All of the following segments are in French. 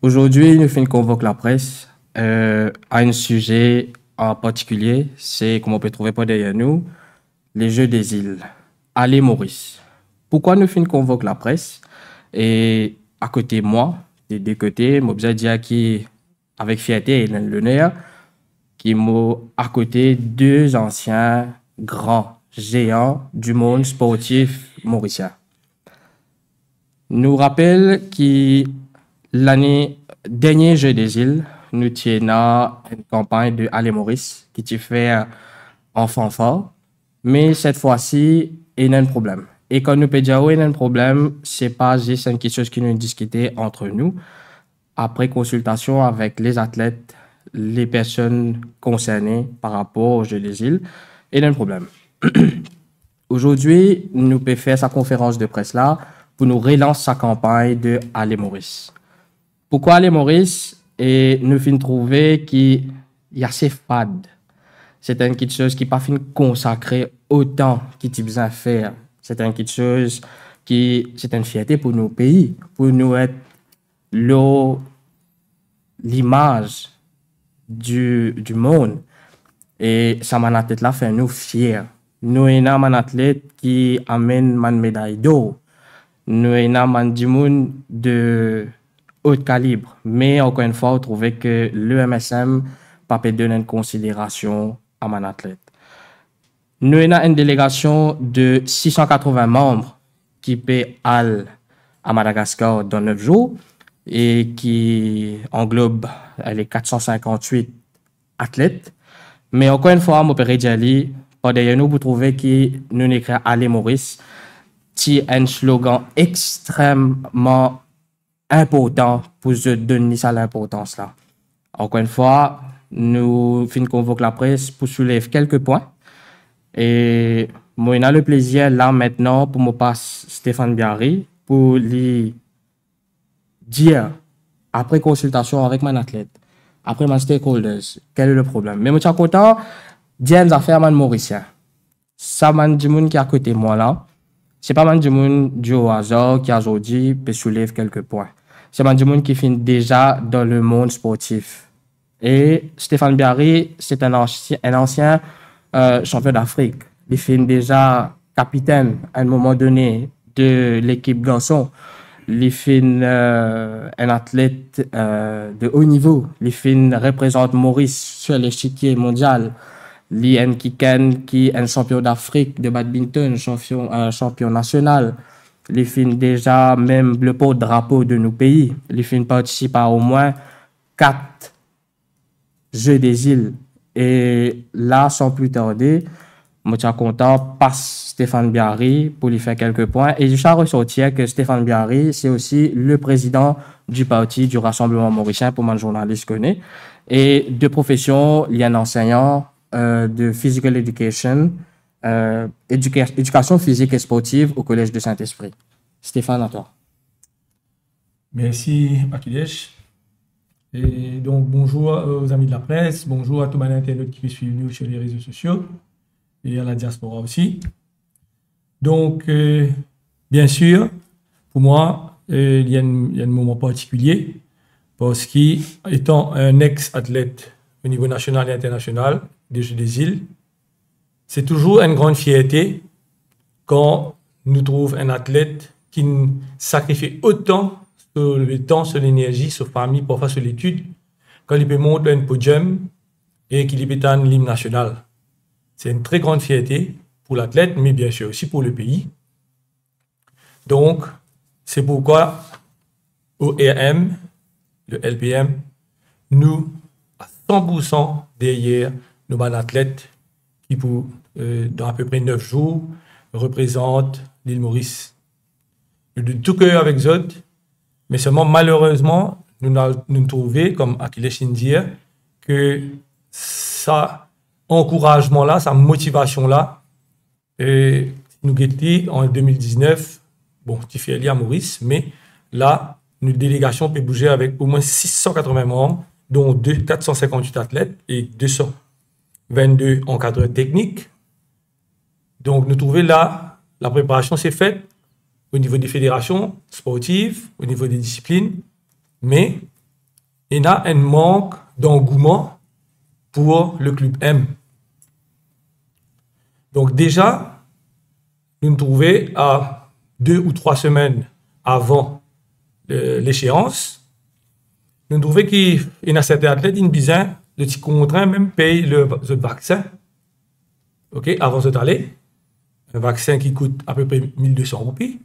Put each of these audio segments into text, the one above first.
Aujourd'hui, nous finissons convoque la presse à un sujet en particulier, c'est comme on peut trouver pas derrière nous, les Jeux des îles, à l'île Maurice. Pourquoi nous finissons convoque la presse? Et à côté de moi, des deux côtés, je vais dire qui, avec fierté et l'honneur, qui m'ont à côté deux anciens grands géants du monde sportif mauricien. Nous rappelle que l'année dernière Jeux des îles, nous tenons une campagne de Allez Maurice qui t'y fait en fanfare, mais cette fois-ci, il y a un problème. Et quand nous peut dire il y a un problème, c'est pas juste quelque chose qui nous discutait entre nous. Après consultation avec les athlètes, les personnes concernées par rapport aux Jeux des îles, il y a un problème. Aujourd'hui, nous pouvons faire sa conférence de presse là pour nous relancer sa campagne de Allez Maurice. Pourquoi Allez Maurice? Et nous finissons trouver qu'il y a assez fade. C'est quelque chose qui n'est pas fini consacrer autant qu'il y a besoin de faire. C'est quelque chose qui c'est une fierté pour nos pays, pour nous être l'image du monde. Et ça m'a tête là fait nous fiers. Nous avons un athlète qui amène une médaille d'or. Nous avons un du monde de haut calibre. Mais encore une fois, on trouvait que le MSM n'a pas donné une considération à mon athlète. Nous avons une délégation de 680 membres qui peut aller à Madagascar dans 9 jours et qui englobe les 458 athlètes. Mais encore une fois, mon père Djali, derrière nous, vous trouvez que nous écrivons Allez Maurice, c'est un slogan extrêmement important pour se donner ça l'importance là. Encore une fois, nous finissons convoque la presse pour soulever quelques points. Et moi, j'ai le plaisir là maintenant pour me passer Stéphane Biarri pour lui dire, après consultation avec mon athlète, après mes stakeholders, quel est le problème. Mais je suis content, dire des affaires man mauricien. Ça, man du monde qui est à côté de moi là, c'est pas man du monde du au hasard qui aujourd'hui peut soulever quelques points. C'est man du monde qui finit déjà dans le monde sportif. Et Stéphane Biarri, c'est un ancien champion d'Afrique. Il finit déjà capitaine à un moment donné de l'équipe garçon. Il finit un athlète de haut niveau. Il représente Maurice sur l'échiquier mondial. Il est un champion d'Afrique de badminton, champion national. Il finit déjà même le porte-drapeau de nos pays. Il participe à au moins 4 Jeux des îles. Et là, sans plus tarder, je suis content, passe Stéphane Biarri pour lui faire quelques points. Et je suis ressortir que Stéphane Biarri, c'est aussi le président du parti du Rassemblement mauricien, pour mon journaliste connaît. Et de profession, il y a un enseignant de physical education, éducation physique et sportive au Collège de Saint-Esprit. Stéphane, à toi. Merci, Akilesh. Et donc, bonjour aux amis de la presse, bonjour à tous les internautes qui suivent nous sur les réseaux sociaux et à la diaspora aussi. Donc, bien sûr, pour moi, il y a un moment particulier parce qu'étant un ex-athlète au niveau national et international des Jeux des îles, c'est toujours une grande fierté quand nous trouvons un athlète qui sacrifie autant sur le temps, sur l'énergie, sur la famille, parfois sur l'étude, quand il peut monter un podium et qu'il peut atteindre l'hymne national. C'est une très grande fierté pour l'athlète, mais bien sûr aussi pour le pays. Donc, c'est pourquoi au RM, le LPM, nous, à 100% derrière nos athlètes qui, dans à peu près 9 jours, représentent l'île Maurice. De tout cœur avec Zod. Mais seulement, malheureusement, nous trouvons, comme Akilesh dit, que ça encouragement-là, sa motivation-là, nous guettait en 2019, bon, tu fais aller à Maurice, mais là, notre délégation peut bouger avec au moins 680 membres, dont 458 athlètes et 222 encadreurs techniques. Donc, nous trouvons là, la préparation s'est faite au niveau des fédérations sportives, au niveau des disciplines, mais il y a un manque d'engouement pour le club M. Donc déjà, nous nous trouvons à 2 ou 3 semaines avant l'échéance, nous nous trouvons qu'il y a certains athlètes qui ont besoin de se contraindre même payer le vaccin, ok, avant d'aller. Un vaccin qui coûte à peu près 1200 roupies.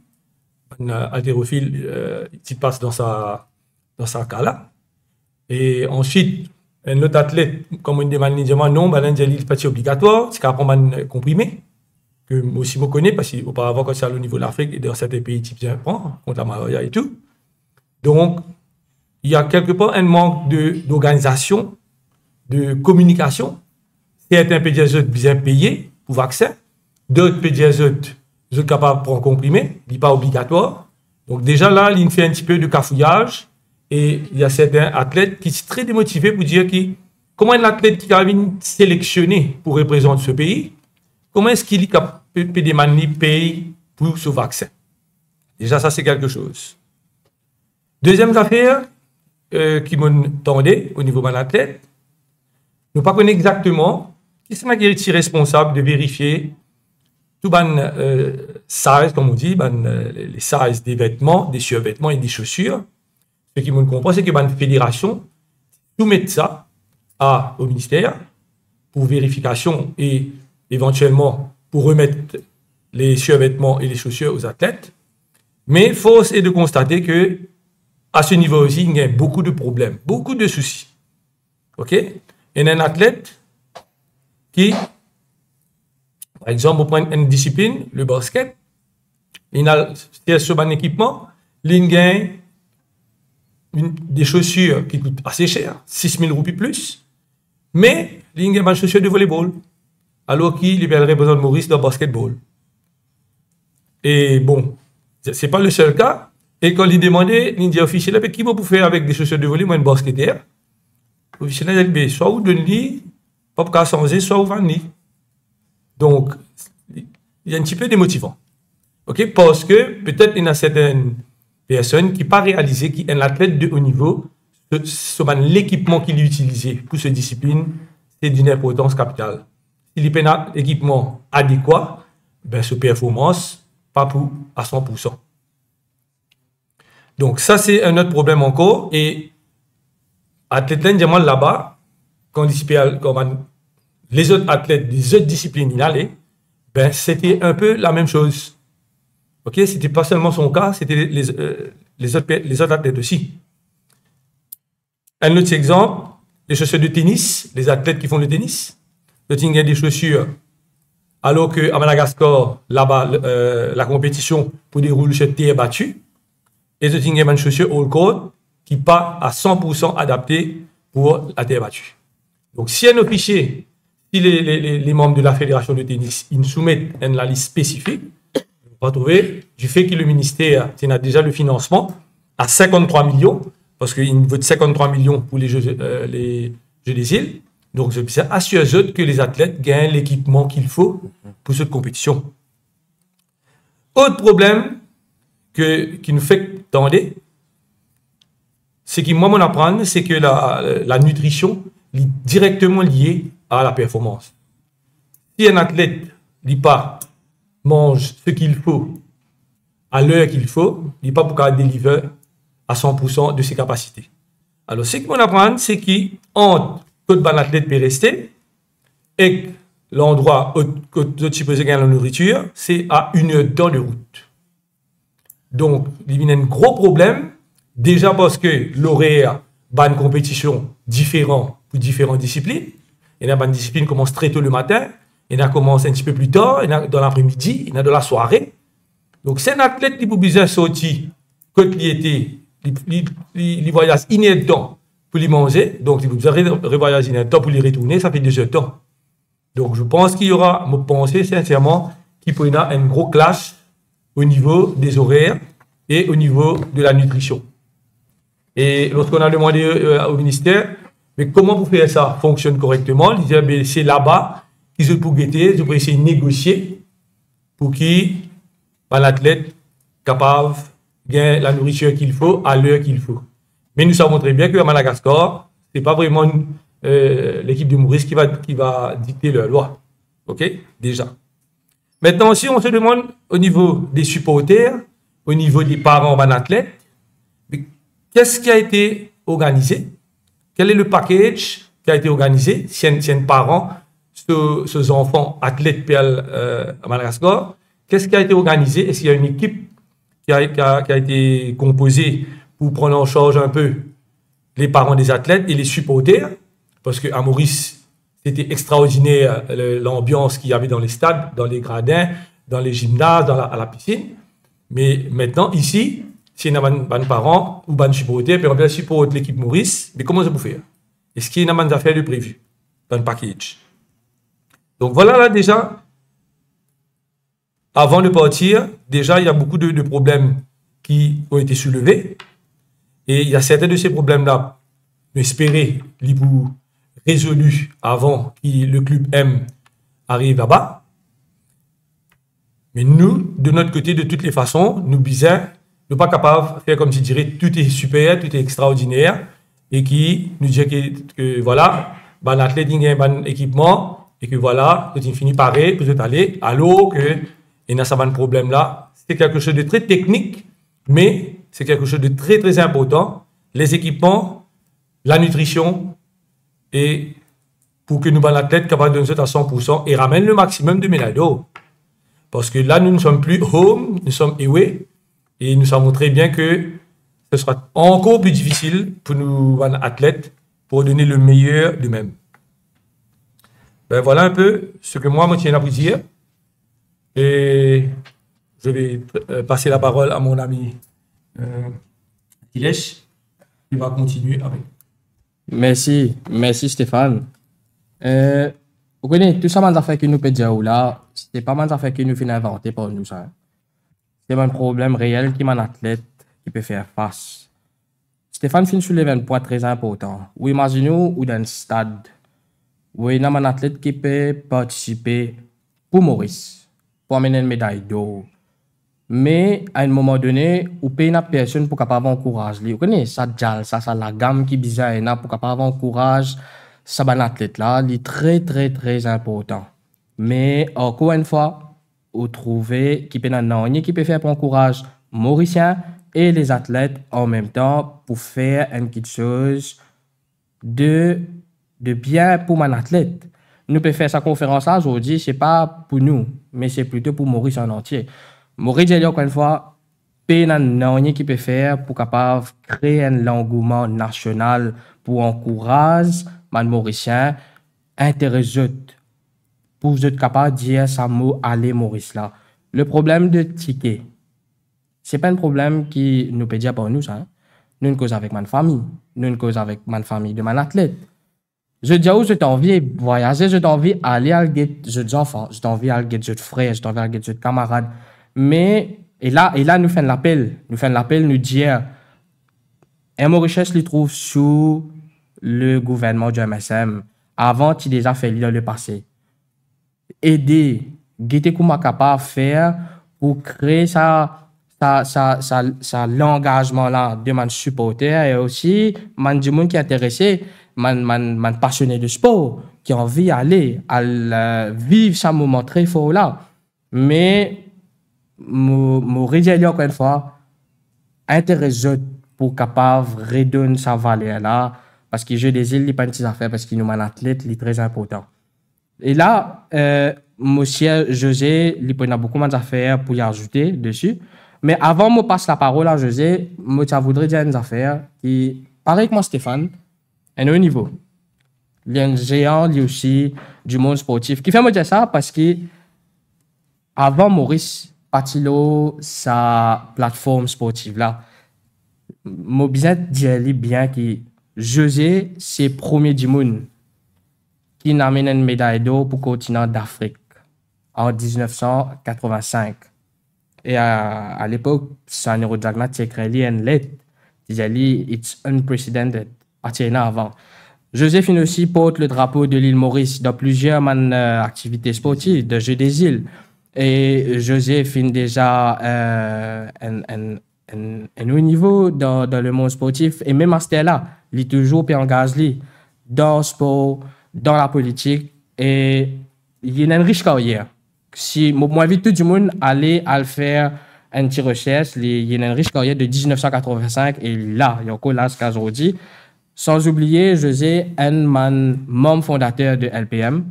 Un haltérophile qui passe dans sa cas-là. Et ensuite, un autre athlète, comme on demande non, ben, n'est pas obligatoire, c'est qu'à prendre un comprimé, que moi aussi je connais, parce qu'auparavant, quand c'est au niveau de l'Afrique, et dans certains pays, tu viens prendre, contre la malaria et tout. Donc, il y a quelque part un manque d'organisation, de communication. Certains pédiatres bien payés pour vaccin, d'autres pédiatres sont capables de prendre comprimé, il n'est pas obligatoire. Donc déjà là, il fait un petit peu de cafouillage et il y a certains athlètes qui sont très démotivés pour dire comment un athlète qui a été sélectionné pour représenter ce pays, comment est-ce qu'il est capable de payer pour ce vaccin. Déjà ça c'est quelque chose. Deuxième affaire qui m'entendait au niveau de l'athlète, nous ne connaissons pas exactement qui est responsable de vérifier tout les size, comme on dit, les sizes des vêtements, des survêtements et des chaussures. Ce qui me comprend, c'est que la fédération soumet ça au ministère pour vérification et éventuellement pour remettre les survêtements et les chaussures aux athlètes. Mais force est de constater que à ce niveau aussi, il y a beaucoup de problèmes, beaucoup de soucis. OK? Il y a un athlète qui, par exemple, on prend une discipline, le basket, il a sur un équipement, il gagne des chaussures qui coûtent assez cher, 6 000 roupies plus, mais il gagne des chaussures de volleyball, alors qu'il libérerait besoin de Maurice dans le basketball. Et bon, ce n'est pas le seul cas. Et quand il demandait, il dit officiel, qui va faire avec des chaussures de volley, moi, une basketteur? Officiel, il dit, soit vous donnez, pas pour changer, soit vous vendez. Donc, il y a un petit peu démotivant. OK? Parce que peut-être il y a certaines personnes qui n'ont pas réalisé qu'un athlète de haut niveau, l'équipement qu'il utilisait pour cette discipline, c'est d'une importance capitale. S'il n'y a pas un équipement adéquat, ben, sa performance, pas pour à 100%. Donc, ça, c'est un autre problème encore. Et athlètes là-bas, quand les autres athlètes des autres disciplines y allaient, ben, c'était un peu la même chose. OK? C'était pas seulement son cas, c'était les autres athlètes aussi. Un autre exemple, les chaussures de tennis, les athlètes qui font le tennis. Il y a des chaussures, alors qu'à Madagascar, là-bas, la compétition pour dérouler sur terre battue. Et il y a des chaussures all court qui ne sont pas à 100% adaptées pour la terre battue. Donc, si un officier, si les membres de la fédération de tennis ils soumettent une liste spécifique, on va trouver du fait que le ministère a déjà le financement à 53 millions, parce qu'il veut 53 millions pour les Jeux des îles. Donc, c'est assurer que les athlètes gagnent l'équipement qu'il faut pour cette compétition. Autre problème qui nous fait tendre, c'est que moi, mon apprendre, c'est que la nutrition est directement liée à la performance. Si un athlète mange ce qu'il faut à l'heure qu'il faut, il n'est pas pour qu'il délivre à 100% de ses capacités. Alors, ce qu'on apprend, c'est qu'entre quand l'athlète peut rester et l'endroit où tu peux gagner la nourriture, c'est à 1 heure de temps de route. Donc, il y a un gros problème, déjà parce que l'horaire va une compétition différente pour différentes disciplines. Il y a une discipline qui commence très tôt le matin, il y en a commence un petit peu plus tard, il y en a dans l'après-midi, il y en a dans la soirée. Donc, c'est un athlète qui peut bien sortir quand il voyage une heure de temps pour lui manger, donc il peut revoyager une heure de temps pour lui retourner, ça fait 2 heures de temps. Donc, je pense qu'il y aura, je pense sincèrement, qu'il peut y avoir un gros clash au niveau des horaires et au niveau de la nutrition. Et lorsqu'on a demandé au ministère, mais comment vous faire ça fonctionne correctement, il disait, c'est là-bas qu'ils ont pour guetter, ils ont essayer de négocier pour qu'il l'athlète capable de gagner la nourriture qu'il faut à l'heure qu'il faut. Mais nous savons très bien qu'à Madagascar, c'est pas vraiment l'équipe de Maurice qui va dicter leur loi. OK? Déjà. Maintenant aussi, on se demande au niveau des supporters, au niveau des parents d'un athlète, qu'est-ce qui a été organisé? Quel est le package qui a été organisé? Si un parent, ces enfants athlètes à Madagascar, qu'est-ce qui a été organisé? Est-ce qu'il y a une équipe qui a été composée pour prendre en charge un peu les parents des athlètes et les supporters? Parce qu'à Maurice, c'était extraordinaire l'ambiance qu'il y avait dans les stades, dans les gradins, dans les gymnases, à la piscine. Mais maintenant, ici, si il y a un parent ou un supporter, puis on peut supporter l'équipe Maurice, mais comment ça peut faire? Est-ce qu'il y a des affaires de prévues dans le package? Donc voilà, là déjà, avant de partir, déjà, il y a beaucoup de problèmes qui ont été soulevés. Et il y a certains de ces problèmes-là, espérer les pour résolus avant que le club M arrive là-bas. Mais nous, de notre côté, de toutes les façons, nous bisons, nous pas capables de faire comme si dirais tout est super, tout est extraordinaire, et qui nous dit que voilà, l'athlète a un équipement, et que voilà, tout est fini pareil, peut aller, alors que il y a ce problème-là. C'est quelque chose de très technique, mais c'est quelque chose de très très important. Les équipements, la nutrition, et pour que nous, l'athlète, capable de nous être à 100% et ramène le maximum de médailles d'or. Parce que là, nous ne sommes plus home, nous sommes away. Et nous savons très bien que ce sera encore plus difficile pour nous, athlètes, pour donner le meilleur d'eux-mêmes. Ben, voilà un peu ce que moi, me tiens à vous dire. Et je vais passer la parole à mon ami Tilesh, qui va continuer avec. Merci Stéphane. Vous connaissez, tout ça, les affaires que nous pouvons dire là, c'est pas mal affaires que nous finissons inventer pour nous. Ça. C'est un problème réel qui est un athlète qui peut faire face. Stéphane finit soulever un point très important. Ou imaginez-vous ou dans un stade, où il y a un athlète qui peut participer pour Maurice, pour amener une médaille d'or. Mais à un moment donné, vous payez une personne pour capable encourager. Vous connaissez ça, ça la gamme qui est bizarre pour capable encourager ça ban athlète là, il est très très très important. Mais encore une fois, vous trouvez qui peut qui peut faire pour encourager Mauricien et les athlètes en même temps pour faire une petite chose de bien pour mon athlète. Nous pouvons faire sa conférence là aujourd'hui, c'est pas pour nous, mais c'est plutôt pour Maurice en entier. Maurice, j'ai dit encore une fois, rien qui peut faire pour capable créer un engouement national pour encourager les Mauriciens, intéresser pour être capable de dire ça mot aller Maurice là. Le problème de ticket, c'est pas un problème qui nous peut dire pour nous ça. Hein? Nous une cause avec ma famille, nous une cause avec ma famille de mon athlète. Je dis où j'ai envie de voyager, j'ai envie d'aller à des enfants, j'ai envie d'aller à des frères, j'ai envie d'aller à des camarades. Mais et là nous faisons l'appel, nous dire un Mauritius les trouve sous le gouvernement du MSM avant qu'il déjà fait dans le passé. Aider, guetter comment capable faire pour créer l'engagement là de mon supporter et aussi du monde qui est intéressé, man passionné de sport, qui a envie d'aller à vivre ce moment très fort là. Mais mon rédiger encore une fois intéressé pour capable redonner sa valeur là parce que jeu des îles n'est pas une petite affaire parce qu'il nous un athlète est très important. Et là monsieur José il a beaucoup d'affaires pour y ajouter dessus. Mais avant de passer la parole à José, je voudrais dire une affaire qui, pareil que moi, Stéphane, est à un haut niveau. Il y a un géant, lui aussi, du monde sportif. Qui fait me dire ça parce que, avant Maurice Patilo, sa plateforme sportive là, je bien dire bien que José, c'est le premier du monde qui a amené une médaille d'or pour le continent d'Afrique en 1985. Et à l'époque, c'est un Eurodragna qui a créé une lettre qui a dit « It's unprecedented » avant. Joséphine aussi porte le drapeau de l'île Maurice dans plusieurs activités sportives de Jeux des îles. Et Joséphine déjà un haut niveau dans le monde sportif. Et même à ce là il est toujours engagé dans le sport, dans la politique. Et il a une riche carrière. Si moi, j'invite tout le monde à aller à le faire une petite recherche, il a une riche carrière de 1985 et là, il y a encore là jusqu'à aujourd'hui. Sans oublier, José, un membre fondateur de LPM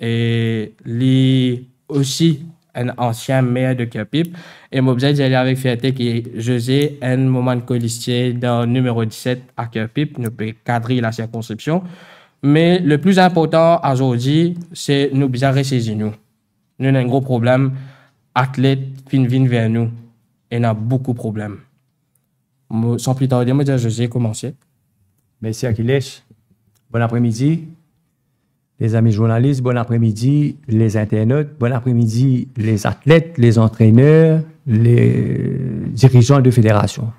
et lui aussi un ancien maire de Kerpip. Et moi, j'ai dit avec fierté que José, un moment de colistier dans le numéro 17 à Kerpip, nous peut cadrer la circonscription. Mais le plus important aujourd'hui, c'est nous bien ressaisir nous. Nous avons un gros problème. Athlètes viennent vers nous et nous avons beaucoup de problèmes. Sans plus tarder, je vais José commencer. Merci Akilesh. Bon après-midi, les amis journalistes. Bon après-midi, les internautes. Bon après-midi, les athlètes, les entraîneurs, les dirigeants de fédération.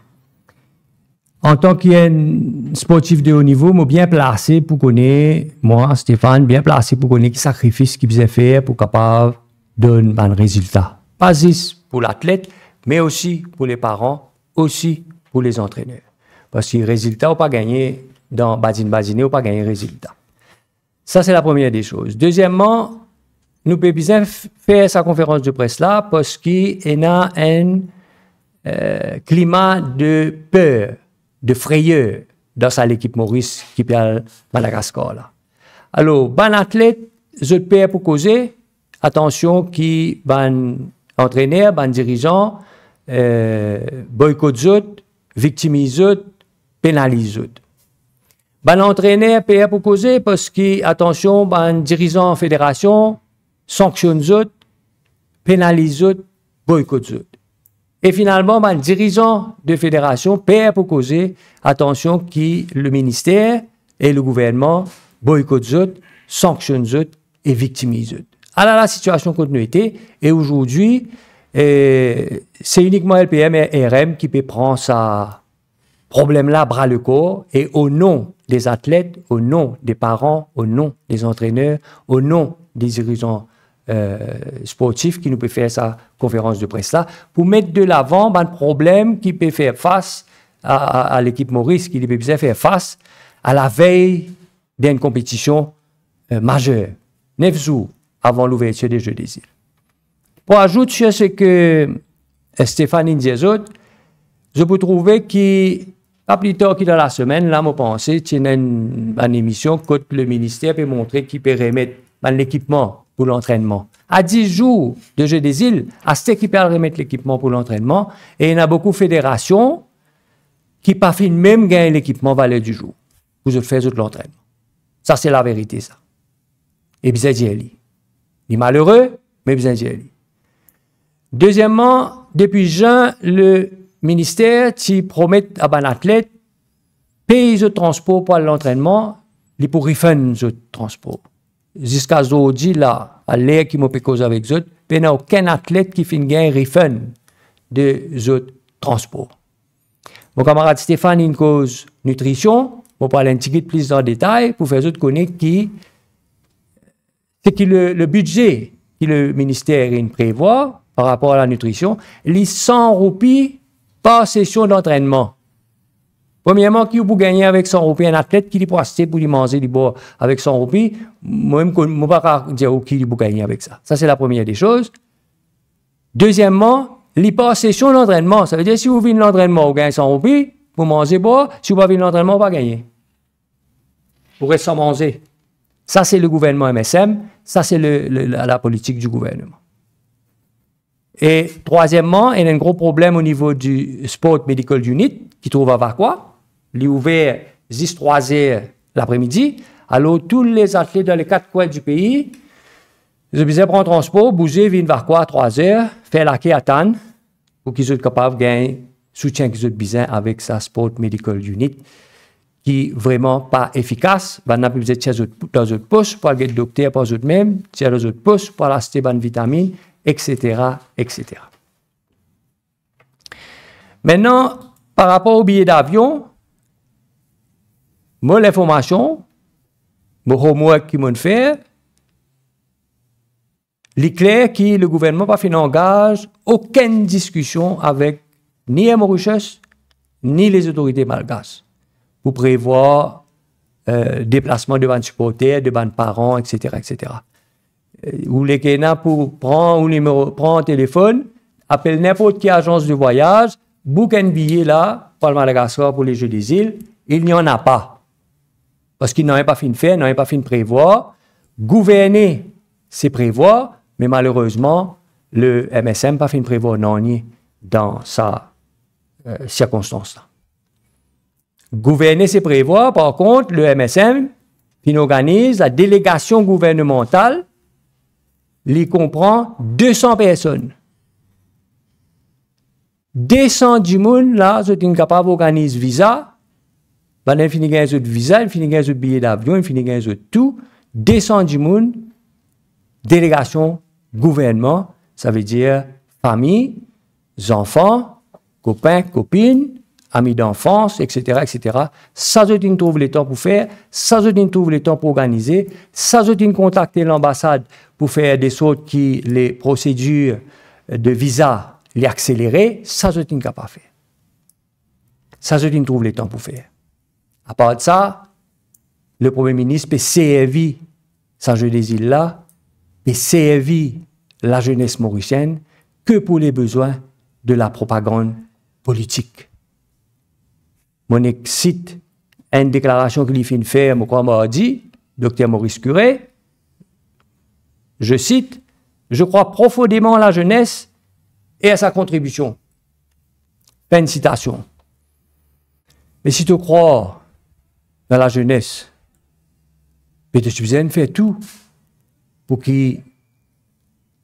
En tant qu'un sportif de haut niveau, je suis bien placé pour connaître, moi, Stéphane, bien placé pour connaître les sacrifices qu'il faisait faire pour capable de donner un résultat. Pas juste pour l'athlète, mais aussi pour les parents, aussi pour les entraîneurs. Parce que les résultats, on pas gagné dans Badine, on pas gagné résultat. Ça, c'est la première des choses. Deuxièmement, nous pouvons bien faire sa conférence de presse là parce qu'il y a un climat de peur, de frayeur dans l'équipe Maurice qui perd Madagascar là. Alors, ban athlète, je perds pour causer, attention qui ban entraîneur, ban dirigeant, boycott zot, victimise zot, pénalise zot. Ban entraîneur perd pour causer parce que, attention, ban dirigeant fédération, sanctionne zot, pénalise zot, boycott zot. Et finalement, le dirigeant de fédération perd pour causer, attention, qui le ministère et le gouvernement boycottent eux, sanctionnent eux et victimisent eux. Alors la situation continuité et aujourd'hui, c'est uniquement LPM et RM qui peut prendre ça problème-là bras le corps et au nom des athlètes, au nom des parents, au nom des entraîneurs, au nom des dirigeants sportif qui nous peut faire sa conférence de presse là pour mettre de l'avant un problème qui peut faire face à l'équipe Maurice qui peut faire face à la veille d'une compétition majeure 9 jours avant l'ouverture des Jeux des îles. Pour ajouter sur ce que Stéphane disait, je peux trouver que pas plus tard que dans la semaine là, je pense qu'il y a une émission que le ministère peut montrer qu'il peut remettre l'équipement pour l'entraînement. À 10 jours de Jeux des îles, à cette équipe à remettre l'équipement pour l'entraînement, et il y a beaucoup de fédérations qui pas fin même gagner l'équipement valeur du jour. Vous faites l'entraînement. Ça, c'est la vérité, ça. Et bien, c'est il est malheureux, mais bien, c'est Deuxièmement, depuis juin, le ministère qui promet à un athlète payer le transport pour l'entraînement, il pour refund le transport. Jusqu'à aujourd'hui, là, à l'air qui m'a cause avec eux, il n'y a aucun athlète qui fait un refund de ce transport. Mon camarade Stéphane, une cause nutrition, je vais parler un petit peu plus en détail pour faire autres connaître qui c'est que le budget que le ministère prévoit par rapport à la nutrition, les 100 roupies par session d'entraînement. Premièrement, qui vous gagner avec 100 roupies un athlète qui pour acheter pour lui manger avec 100 roupies, moi-même, je ne peux pas dire qui vous gagner avec ça. Ça, c'est la première des choses. Deuxièmement, les par session d'entraînement. Ça veut dire si vous venez de l'entraînement, vous gagnez 100 roupies, vous mangez boire. Si vous ne venez de l'entraînement, vous ne pas gagner. Vous restez sans manger. Ça, c'est le gouvernement MSM. Ça, c'est la politique du gouvernement. Et troisièmement, il y a un gros problème au niveau du Sport Medical Unit qui trouve à Vacois. Il est ouvert 10-3 heures l'après-midi. Alors, tous les athlètes dans les 4 coins du pays, ils ont besoin de prendre transport, bouger, venir vers quoi à 3 heures, faire la quai à Tannes pour qu'ils soient capables de gagner le soutien qu'ils ont besoin avec sa Sport Medical Unit qui n'est vraiment pas efficace. On a besoin de dans une poche pour aller au docteur pour eux-mêmes, dans une poche pour acheter des vitamines, etc., etc. Maintenant, par rapport au billet d'avion, moi, l'information, mon homework qui m'ont fait, il est clair que le gouvernement n'a pas fait engage aucune discussion avec ni Air Mauritius, ni les autorités malgaches, pour prévoir déplacement de bandes supporters, de bandes parents, etc., etc. Ou les Kenya pour prendre un téléphone, appelle n'importe quelle agence de voyage, book un billet là, pour le Madagascar, pour les Jeux des îles, il n'y en a pas. Parce qu'ils n'ont pas fini de faire, n'ont pas fini de prévoir. Gouverner, c'est prévoir, mais malheureusement, le MSM n'a pas fini de prévoir non dans sa circonstance-là. Gouverner, c'est prévoir. Par contre, le MSM, il organise la délégation gouvernementale, il comprend 200 personnes. 200 du monde, là, sont capables d'organiser visa. Il finit gagner de visa, il finit gagner de billets d'avion, il finit gagner de tout. 200 du monde, délégation, gouvernement, ça veut dire famille, enfants, copains, copines, amis d'enfance, etc., etc. Ça, je trouve le temps pour faire. Ça, je trouve le temps pour organiser. Ça, je contacter l'ambassade pour faire des sortes qui les procédures de visa les accélérer. Ça, je suis capable de faire. Ça, je trouve le temps pour faire. À part de ça, le Premier ministre peut servir sa jeu des îles là, peut servir la jeunesse mauricienne que pour les besoins de la propagande politique. Mon cite une déclaration qu'il fait faire, moi, m'a dit, Dr Maurice Curé, je cite, « Je crois profondément à la jeunesse et à sa contribution. » Fin de citation. Mais si tu crois dans la jeunesse, tu as besoin de faire tout pour que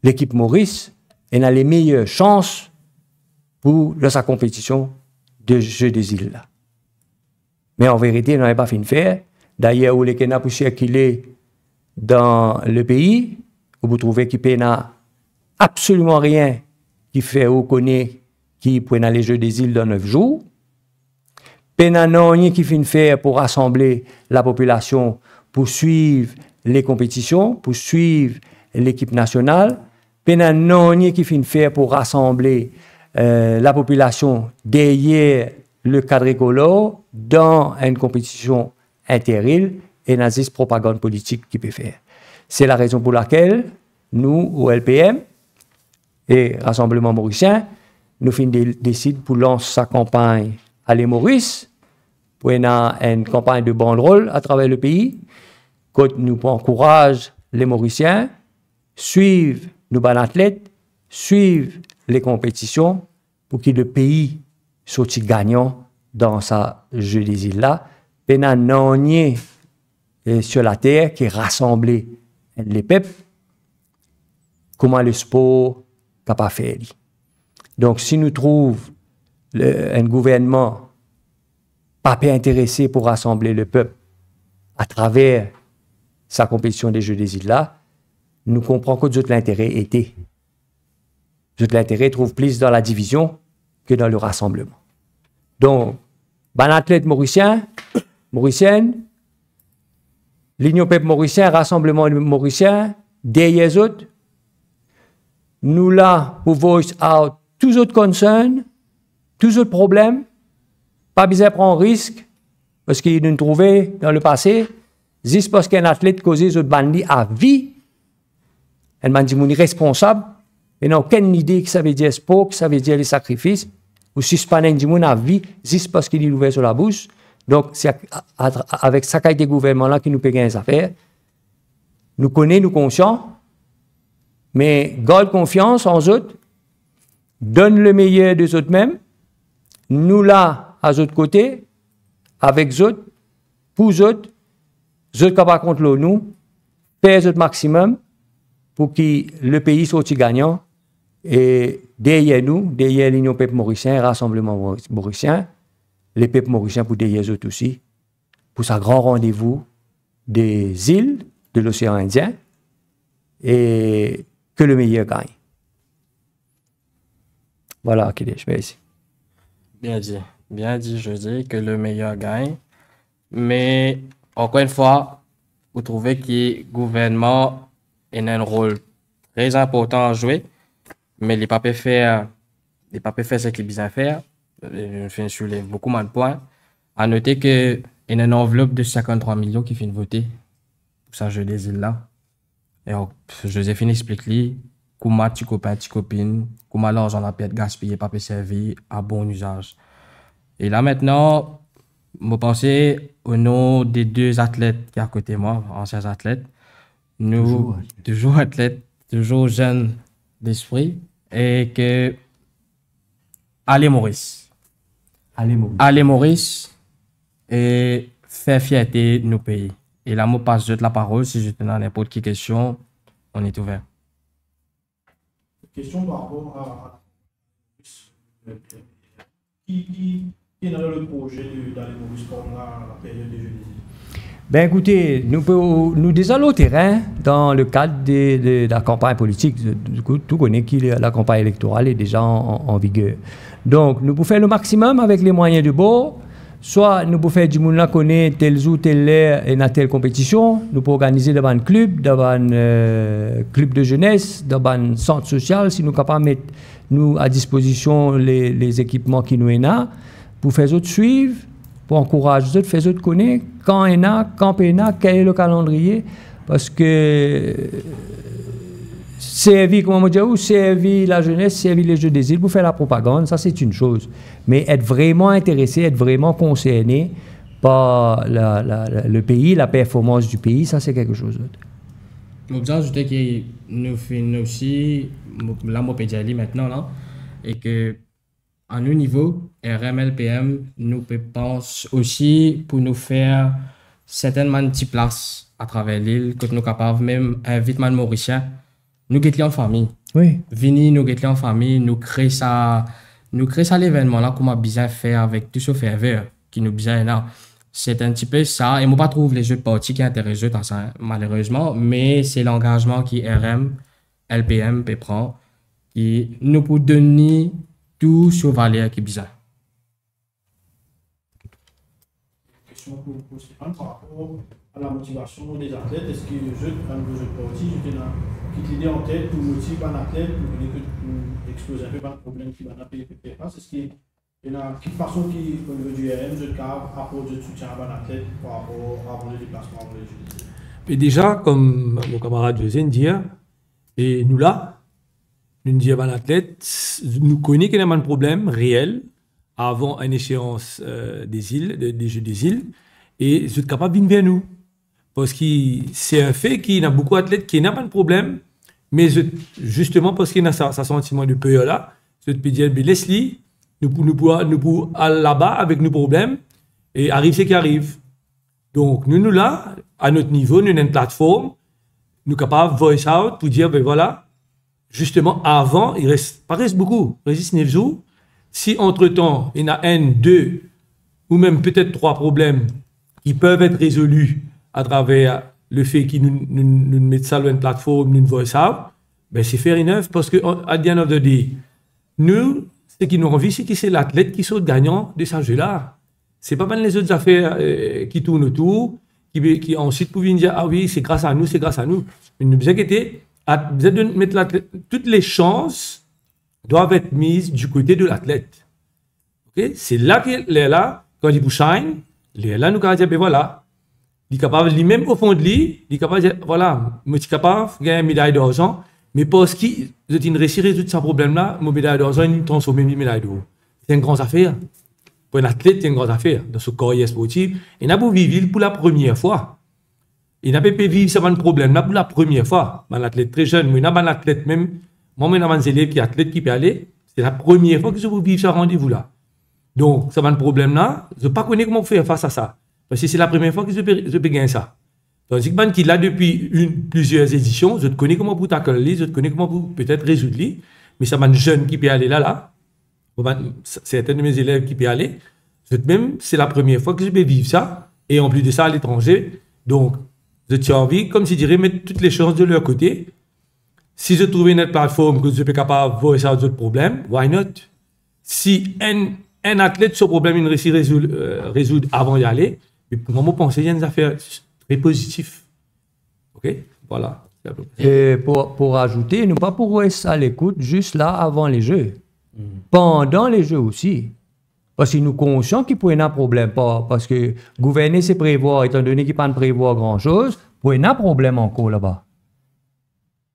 l'équipe Maurice ait les meilleures chances pour sa compétition de Jeux des îles. Là. Mais en vérité, on n'avait pas fini de faire. D'ailleurs, où les Kenya pour circuler dans le pays, vous trouvez qu'il n'a absolument rien qui fait reconnaître qui prennent les Jeux des îles dans 9 jours. Pena non rien qui fait faire pour rassembler la population, pour suivre les compétitions, pour suivre l'équipe nationale. Pena non rien qui fait faire pour rassembler la population derrière le quadricolore dans une compétition interile et dans cette propagande politique qui peut faire. C'est la raison pour laquelle nous, au LPM et Rassemblement Mauricien, nous décidons pour lancer sa campagne à l'île Maurice, pour une campagne de banderole à travers le pays, que nous encourageons les Mauriciens, suivre nos athlètes, suivre les compétitions pour que le pays soit gagnant dans sa jeu des îles là. Pena non sur la terre qui rassemble les peuples, comment le sport capable de faire. Donc, si nous trouvons un gouvernement pas intéressé pour rassembler le peuple à travers sa compétition des Jeux des îles là, nous comprenons que tout l'intérêt était. Tout l'intérêt trouve plus dans la division que dans le rassemblement. Donc, ban athlète mauricienne, l'Union peuple mauricien, Rassemblement mauricien, derrière les autres, nous là pour voice out tous autres concerns, tous autres problèmes, pas besoin de prendre risque, parce qu'ils nous trouvaient dans le passé, juste parce qu'un athlète causait des autres bandits à vie, un bandit responsable, et n'a aucune idée que ça veut dire sport, que ça veut dire les sacrifices, ou suspendre un monde à vie, juste parce qu'il est ouvert sur la bouche. Donc, c'est avec ça des gouvernements-là qui nous payent les affaires. Nous connaissons, nous conscients, mais garde confiance en eux, donne le meilleur des autres mêmes, nous là, à l'autre côté, avec eux, pour eux capables contre nous, faire le maximum pour que le pays soit gagnant. Et derrière nous, derrière l'Union peuple mauricien, Rassemblement mauricien, les peuples mauriciens pour derrière eux aussi, pour ce grand rendez-vous des îles de l'océan Indien, et que le meilleur gagne. Voilà, Kilesh, merci. Bien dit, je dis que le meilleur gagne. Mais encore une fois, vous trouvez que le gouvernement a un rôle très important à jouer, mais il n'a pas pu faire ce qu'il a besoin de faire. je soulève beaucoup moins de points. À noter qu'il y a une enveloppe de 53 millions qui finit voter pour ça jeu des îles là. Et donc, Joséphine explique-lui comment tu copain, tu copine, comment l'argent a pu être gaspillé, pas pu servir à bon usage. Et là maintenant, je pense au nom des deux athlètes qui sont à côté de moi, anciens athlètes. Nous, toujours athlètes, toujours jeunes d'esprit, et que allez Maurice. Allez Maurice et faire fierté de nos pays. Et là, moi, passe la parole. Si je te donne n'importe quelle question, on est ouvert. Question par rapport à qui est dans le projet d'aller Maurice pendant la période des Jeux des îles? Ben écoutez, nous descendons au terrain dans le cadre de la campagne politique. Du coup, tout connaît que la campagne électorale est déjà en vigueur. Donc, nous pouvons faire le maximum avec les moyens de bord. Soit nous pouvons faire du monde là connaît tel jour, telle heure et dans telle compétition. Nous pouvons organiser dans un club, dans un club de jeunesse, dans un centre social, si nous sommes capables de mettre nous à disposition les équipements qui nous sont là, pour faire autres suivre, pour encourager les autres, faire autres connaître quand il y a, quand il y a, quel est le calendrier. Parce que servir, comment on dit, servir la jeunesse, servir les Jeux des îles pour faire la propagande, ça c'est une chose. Mais être vraiment intéressé, être vraiment concerné par le pays, la performance du pays, ça c'est quelque chose d'autre. Je veux ajouter que nous faisons aussi, là, je peux dire maintenant, là, et que à nos niveaux, RMLPM, nous pensons aussi pour nous faire certainement une petite place à travers l'île, que nous sommes capables, même inviter les Mauriciens, nous guetter en famille. Oui. Venir nous guetter en famille, nous créer ça l'événement là, qu'on a besoin de faire avec tout ce ferveur qui nous besoin là. C'est un petit peu ça, et moi pas trouve les jeux de partie qui intéressent dans ça, malheureusement, mais c'est l'engagement qui RM, LPM peut prendre, qui nous peut donner tout sur valeur qui est besoin. Question pour Stéphane par rapport à la motivation des athlètes. Est-ce que le jeu de partie, qui l'idée en tête pour motiver un athlète pour exploser un peu par le problème qui va faire face? Est-ce qu'il y a une façon qui, au niveau du RM, je apporte de soutien à un athlète par rapport à le déplacement avant les Jeux? Et déjà, comme mon camarade José dit, et nous là, nous disons à l'athlète, nous connaissons qu'il y a un problème réel avant une échéance des îles, des Jeux des îles, et vous êtes capable de venir vers nous. Parce que c'est un fait qu'il y a beaucoup d'athlètes qui n'ont pas de problème, mais justement parce qu'il y a ce sentiment de peur là, vous peut dire, laisse-le, nous pouvons aller là-bas avec nos problèmes, et arrive ce qui arrive. Donc, nous là, à notre niveau, nous avons une plateforme, nous sommes capables de voice out pour dire, ben voilà, justement, avant, il reste beaucoup, il reste 9 jours. Si entre-temps, il y en a 1, 2, ou même peut-être 3 problèmes qui peuvent être résolus à travers le fait qu'ils nous mettent ça sur une plateforme, nous voice out, ben c'est fair enough, parce que, à the end of the day, nous, ce qui nous envie, c'est que c'est l'athlète qui sort gagnant de ce jeu-là. C'est pas mal les autres affaires qui tournent autour, qui ensuite pouvaient dire, ah oui, c'est grâce à nous, c'est grâce à nous. Mais ne vous inquiétez, vous êtes de mettre l'athlète, toutes les chances doivent être mises du côté de l'athlète. Okay? C'est là qu'il est là, quand il vous shine, il est là, nous allons dire, ben voilà, il est capable, lui-même au fond de lui, il est capable de dire, voilà, je suis capable de gagner une médaille d'argent, mais parce qu'il a réussi à résoudre ce problème-là, mon médaille d'argent, il transforme en médaille d'or. C'est une grande affaire. Pour un athlète, c'est une grande affaire. Dans ce carrière sportive, il n'a pas vécu pour la première fois. Il n'a pas pu vivre ce problème là pour la première fois. Un athlète très jeune, mais il n'a pas un athlète même. Moi, j'ai un élève qui est athlète qui peut aller. C'est la première fois que je vous vivre ce rendez-vous-là. Donc, ce problème-là, je ne sais pas comment faire face à ça. Parce que c'est la première fois que je peux gagner ça. Tandis que qui l'a depuis plusieurs éditions, je te connais comment pour t'accueillir, je te connais comment pour peut-être résoudre, mais c'est un jeune qui peut aller là. Certains de mes élèves qui peuvent aller. Même, c'est la première fois que je peux vivre ça, et en plus de ça, à l'étranger. Donc, je tiens envie, comme si je dirais, mettre toutes les chances de leur côté. Si je trouve une plateforme que je suis capable de voir ça d'autres problèmes, why not? Si un athlète, ce problème, il réussit à résoudre avant d'y aller, mais pour moi, je pense qu'il y a une affaire très positive. OK? Voilà. Et pour ajouter, nous pas pour rester à l'écoute juste là avant les Jeux. Pendant les Jeux aussi. Parce que nous sommes conscients qu'il peut y avoir un problème. Parce que gouverner, c'est prévoir, étant donné qu'il ne peut pas prévoir grand-chose, il peut y avoir un problème encore là-bas.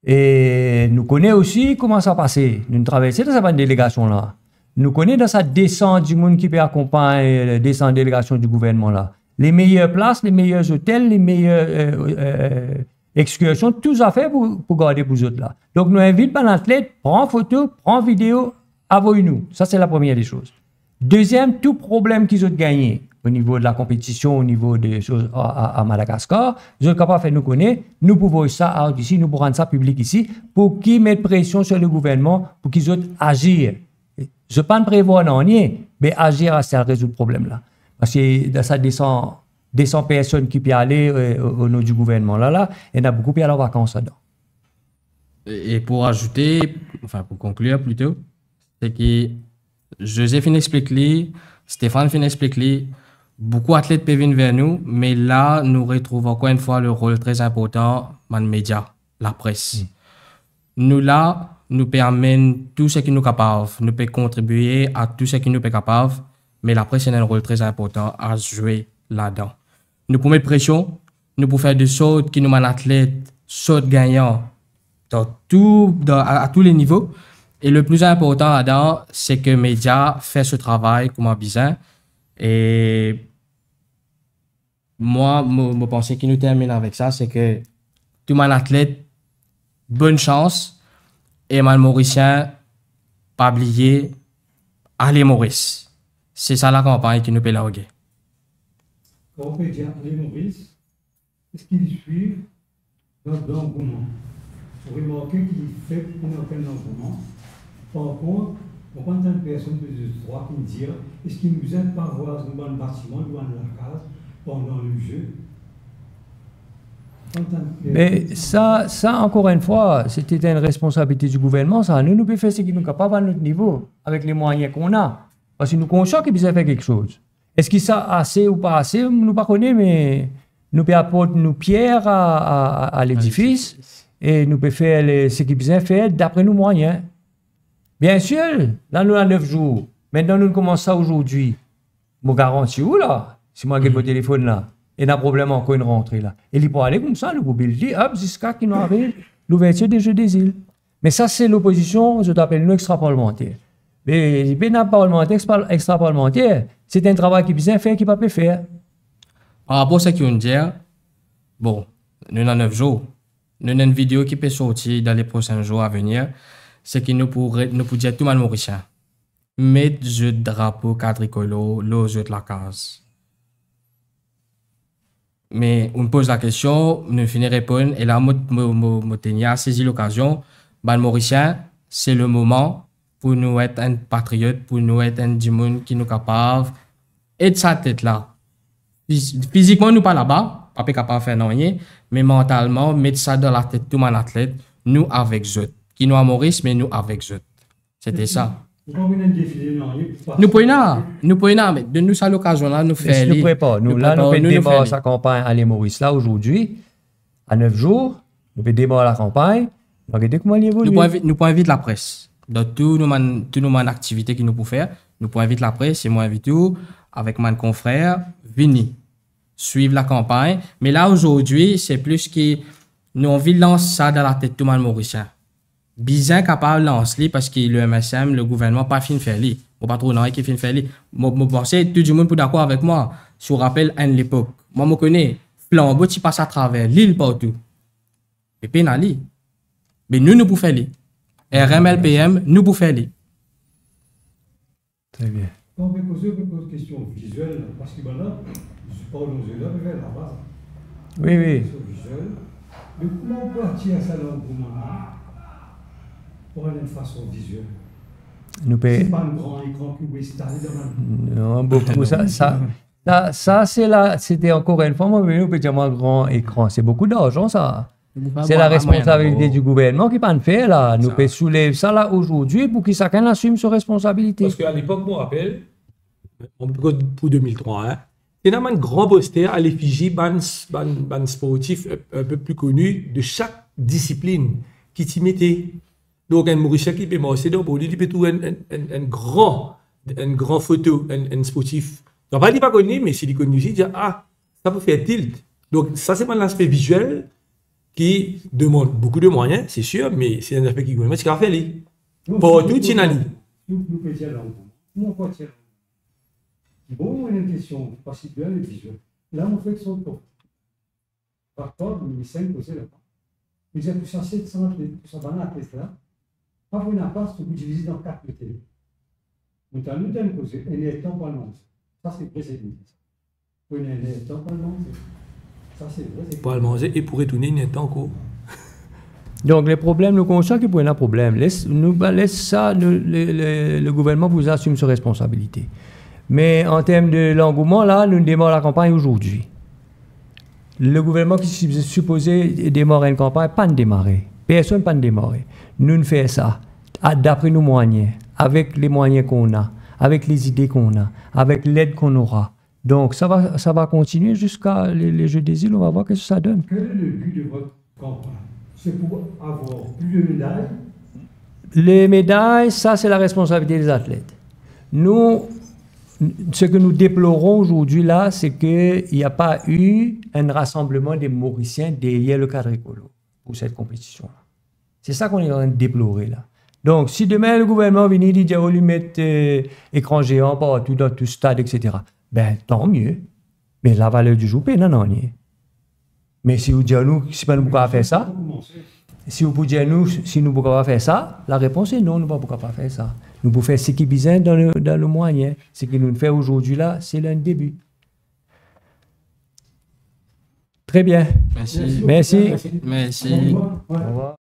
Et nous connaissons aussi comment ça passe. Nous traversons dans cette délégation-là. Nous connaissons dans cette descente du monde qui peut accompagner la descente de délégation du gouvernement-là. Les meilleures places, les meilleurs hôtels, les meilleures excursions, tout ça fait pour garder pour les autres là. Donc nous invitons l'athlète, prends photo, prends vidéo, envoyez-nous. Ça, c'est la première des choses. Deuxième, tout problème qu'ils ont gagné au niveau de la compétition, au niveau des choses à Madagascar, ils sont capables de faire nous connaître, nous pouvons ça out ici, nous pouvons rendre ça public ici, pour qu'ils mettent pression sur le gouvernement, pour qu'ils autres agir. Je ne pas prévoir non rien, mais agir à résoudre le problème là. Parce que dans ça descend 200 personnes qui peuvent aller au nom du gouvernement là, il y en a beaucoup qui aller en vacances là-dedans. Et pour ajouter, enfin pour conclure plutôt, c'est que Joséphine explique-lui, Stéphane explique-lui, beaucoup d'athlètes peuvent venir vers nous, mais là, nous retrouvons encore une fois le rôle très important dans les médias, la presse. Nous là, nous permettons tout ce qui nous est capable, nous pouvons contribuer à tout ce qui nous est capable, mais la presse a un rôle très important à jouer là-dedans. Nous pouvons mettre pression, nous pouvons faire des sauts qui nous mènent athlètes, sauts gagnants à tous les niveaux. Et le plus important là-dedans, c'est que les médias font ce travail comme un besoin. Et moi, je pense qui nous termine avec ça, c'est que tout mon athlète, bonne chance, et mon Mauricien, pas oublier, allez Maurice. C'est ça la campagne qui nous peut larguer. Quand on peut dire allez Maurice, est-ce qu'il suit notre engouement? Vous remarquez qu'il fait qu'on a aucun engouement. Par contre, on prend une personne de droit qui me dit est-ce qu'il nous aide pas à voir dans le bâtiment, dans la case, pendant le jeu? Mais ça, encore une fois, c'était une responsabilité du gouvernement. Ça, nous pouvons faire ce qui nous est capable à notre niveau, avec les moyens qu'on a. Parce que nous sommes conscients qu'il besoin faire quelque chose. Est-ce qu'il ça assez ou pas assez? Nous ne connaissons pas, mais nous pouvons apporter nos pierres à l'édifice et nous pouvons faire ce qu'il besoin faire d'après nos moyens. Bien sûr, là nous avons 9 jours. Maintenant nous commençons ça aujourd'hui. Je garantis où là? Si moi j'ai mon téléphone là, et il y a un problème encore une rentrée là. Et il peut aller comme ça, le groupe il dit, hop, jusqu'à qu'il nous arrive l'ouverture des Jeux des îles. Mais ça c'est l'opposition, je t'appelle nous extra-parlementaire. Mais les parlementaires, extra-parlementaires, c'est un travail qui bien fait, qui ne peut pas faire. Par rapport à ce qu'on dit, bon, nous avons 9 jours. Nous avons une vidéo qui peut sortir dans les prochains jours à venir. C'est que nous pourrions dire tout le monde mauricien. Mettre le drapeau quadricolore, le jeu de la case. Mais on me pose la question, nous finissons de répondre, et là, je saisi l'occasion. Le mauricien, c'est le moment pour nous être un patriote, pour nous être un du monde qui nous est capable et de sa tête là. Physiquement, nous pas là-bas, pas capable de faire rien, mais mentalement, mettre ça dans la tête de tout mon athlète, nous avec eux. Qui nous a Maurice, mais nous avec eux. C'était ça. Nous pouvons, mais de nous à l'occasion là, nous faire. Nous ne pas. Nous là, nous pouvons démarrer sa campagne à Maurice là aujourd'hui, à 9 jours, nous pouvons démarrer la campagne. Regardez comment elle évolue. Nous pouvons inviter la presse. Dans toutes nos activités que nous pouvons faire, nous pouvons inviter la presse et moi invite tout avec mon confrère, venir suivre la campagne. Mais là aujourd'hui, c'est plus que nous envie de lancer ça dans la tête de tout le monde mauricien. Bizarre capable de lancer parce que le MSM, le gouvernement, pas fin de faire li. On pas trop non qui fin de faire li. Moi pense tout le monde peut d'accord avec moi. Si on rappelle à l'époque, moi me connais, flambeau qui passe à travers l'île partout. Et pénali. Mais nous pouvons faire li. RMLPM, nous pouvons faire les. Très bien. On peut poser une question visuelle, parce que là, je parle aux yeux, là, vers la base. Oui, oui. Visuelle. Mais comment on peut attirer ça dans le moment pour une façon visuelle? C'est pas un grand écran qui peut installer dans non, beaucoup. Ça c'était encore une fois, mais nous peut dire un grand écran. C'est beaucoup d'argent, ça. C'est la responsabilité du gouvernement qui peut le faire là. Nous pouvons soulever ça là aujourd'hui pour que chacun assume ses responsabilités. Parce qu'à l'époque, je me rappelle, pour 2003, il y a un grand poster à l'effigie ban sportif un peu plus connu de chaque discipline qui t'y mettait. Donc, un Mauricien qui peut marcher dans le il peut trouver un grand une grande photo, un sportif, on va dire pas connu, mais s'il est connu aussi, dire ah, ça peut faire tilt. Donc, ça, c'est pas l'aspect visuel qui demande beaucoup de moyens, c'est sûr, mais c'est un aspect qui demande ce qu'il a fait. Pour tout, c'est une Nous pouvons dire là, on peut dire. Bon, il y a une question, parce que bien le visuel. Là, on fait son tour. Par contre, il est simple posé là-bas. Vous avez cherché tout ça dans la tête là. Pas pour une part, vous divisez dans 4 côtés. Donc, à nous d'un côté, il y a temps par le monde. Ça, c'est précédent. Oui, il y a temps par le monde. Ça, c'est vrai. pour le manger et pour retourner, il y a un temps encore. Donc, les problèmes, nous conscients qu'il y a un problème. Laisse ça, le gouvernement vous assume ses responsabilités. Mais en termes de l'engouement, là, nous démarrons la campagne aujourd'hui. Le gouvernement qui est supposé démarrer une campagne, pas de démarrer. Personne pas de démarrer. Nous ne faisons ça d'après nos moyens, avec les moyens qu'on a, avec les idées qu'on a, avec l'aide qu'on aura. Donc, ça va continuer jusqu'à les Jeux des îles. On va voir ce que ça donne. Quel est le but de votre campagne? C'est pour avoir plus de médailles? Les médailles, ça, c'est la responsabilité des athlètes. Nous, ce que nous déplorons aujourd'hui, là, c'est qu'il n'y a pas eu un rassemblement des Mauriciens derrière le cadre écolo pour cette compétition-là. C'est ça qu'on est en train de déplorer, là. Donc, si demain, le gouvernement vient et dit on lui met écran géant partout dans tout stade, etc., ben, tant mieux. Mais la valeur du jour, non. Mais si vous dites nous, si nous ne pouvons pas faire ça, si vous pouvez dire nous, si nous ne pouvons pas faire ça, la réponse est non, nous ne pouvons pas faire ça. Nous pouvons faire ce qui est besoin dans le moyen. Ce que nous faisons aujourd'hui là, c'est le début. Très bien. Merci. Merci. Merci. Au revoir. Au revoir.